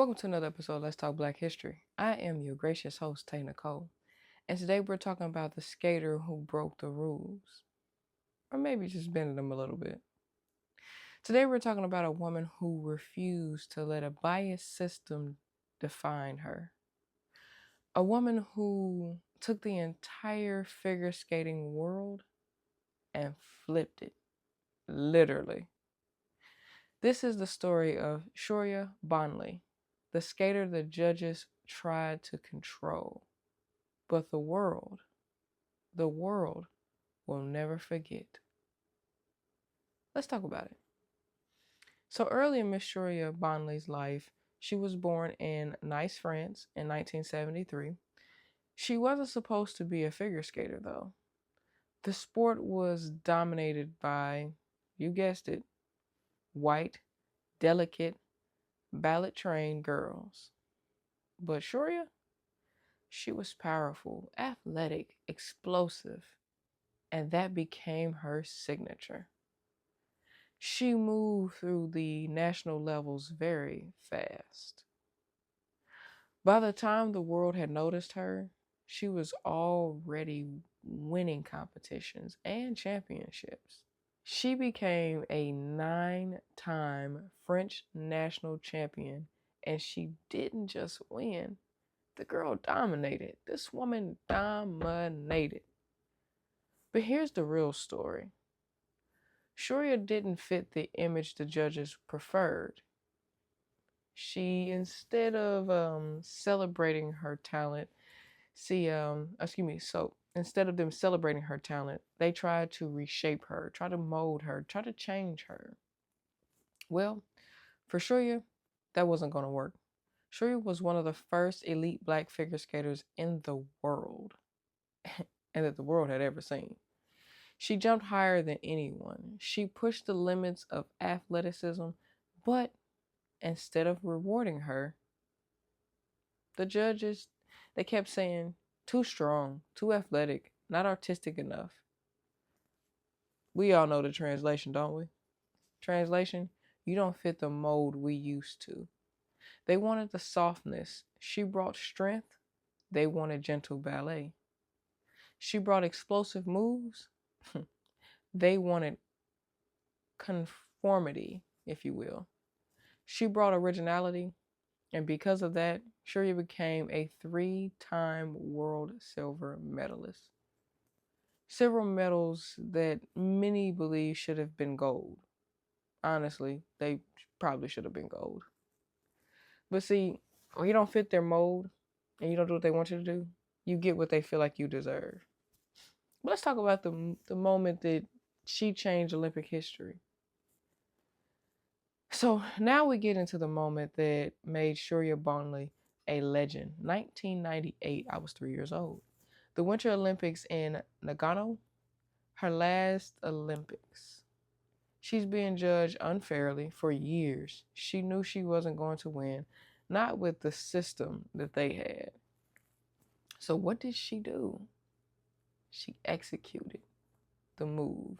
Welcome to another episode of Let's Talk Black History. I am your gracious host, Nicole, and today we're talking about the skater who broke the rules, or maybe just bended them a little bit. Today we're talking about a woman who refused to let a biased system define her. A woman who took the entire figure skating world and flipped it, literally. This is the story of Surya Bonaly, the skater the judges tried to control. But the world will never forget. Let's talk about it. So early in Miss Surya Bonaly's life, she was born in Nice, France in 1973. She wasn't supposed to be a figure skater though. The sport was dominated by, you guessed it, white, delicate, ballet trained girls. But Surya, she was powerful, athletic, explosive, and that became her signature. She moved through the national levels very fast. By the time the world had noticed her, she was already winning competitions and championships. She became a 9-time French national champion, and she didn't just win. The girl dominated. This woman dominated. But here's the real story. Surya didn't fit the image the judges preferred. Instead of celebrating her talent, so instead of them celebrating her talent, they tried to reshape her, try to mold her, try to change her. Well, for Surya, that wasn't going to work. Surya was one of the first elite black figure skaters in the world, and that the world had ever seen. She jumped higher than anyone. She pushed the limits of athleticism, but instead of rewarding her, the judges, they kept saying, too strong, too athletic, not artistic enough. We all know the translation, don't we? Translation, you don't fit the mold we used to. They wanted the softness. She brought strength. They wanted gentle ballet. She brought explosive moves. They wanted conformity, if you will. She brought originality. And because of that, Surya became a 3-time world silver medalist. Silver medals that many believe should have been gold. Honestly, they probably should have been gold. But see, when you don't fit their mold and you don't do what they want you to do, you get what they feel like you deserve. But let's talk about the moment that she changed Olympic history. So now we get into the moment that made Surya Bonaly a legend. 1998, I was 3 years old. The Winter Olympics in Nagano, her last Olympics. She's being judged unfairly for years. She knew she wasn't going to win, not with the system that they had. So what did she do? She executed the move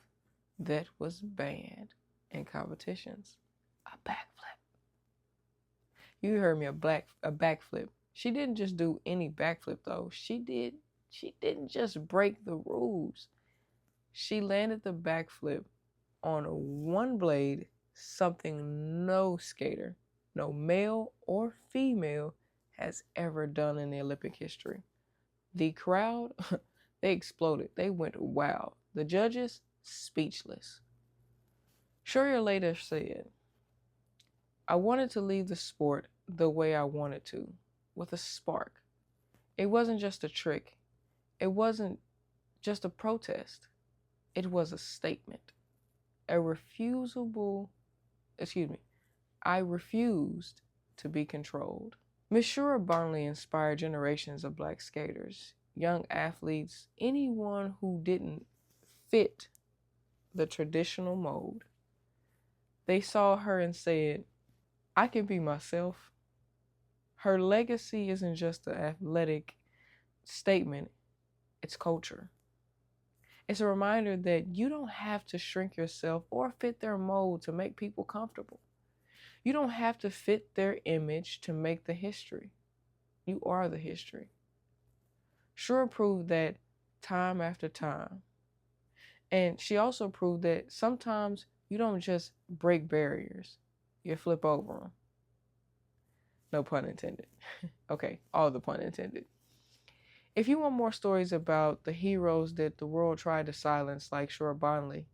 that was banned in competitions, a backflip. You heard me, a backflip. She didn't just do any backflip though. She didn't just break the rules. She landed the backflip on one blade, something no skater, no male or female, has ever done in the Olympic history. The crowd, they exploded. They went wild. The judges, speechless. Surya later said, I wanted to leave the sport the way I wanted to, with a spark. It wasn't just a trick. It wasn't just a protest. It was a statement. A refusable, excuse me, I refused to be controlled. Miss Surya Bonaly inspired generations of black skaters, young athletes, anyone who didn't fit the traditional mold. They saw her and said, I can be myself. Her legacy isn't just an athletic statement, it's culture. It's a reminder that you don't have to shrink yourself or fit their mold to make people comfortable. You don't have to fit their image to make the history. You are the history. Surya proved that time after time. And she also proved that sometimes you don't just break barriers, you flip over them. No pun intended. Okay, all the pun intended. If you want more stories about the heroes that the world tried to silence, like Surya Bonaly,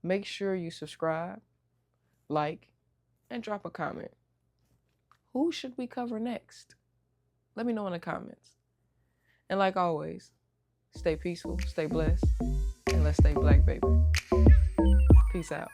make sure you subscribe, like, and drop a comment. Who should we cover next? Let me know in the comments. And like always, stay peaceful, stay blessed, and let's stay black, baby. Peace out.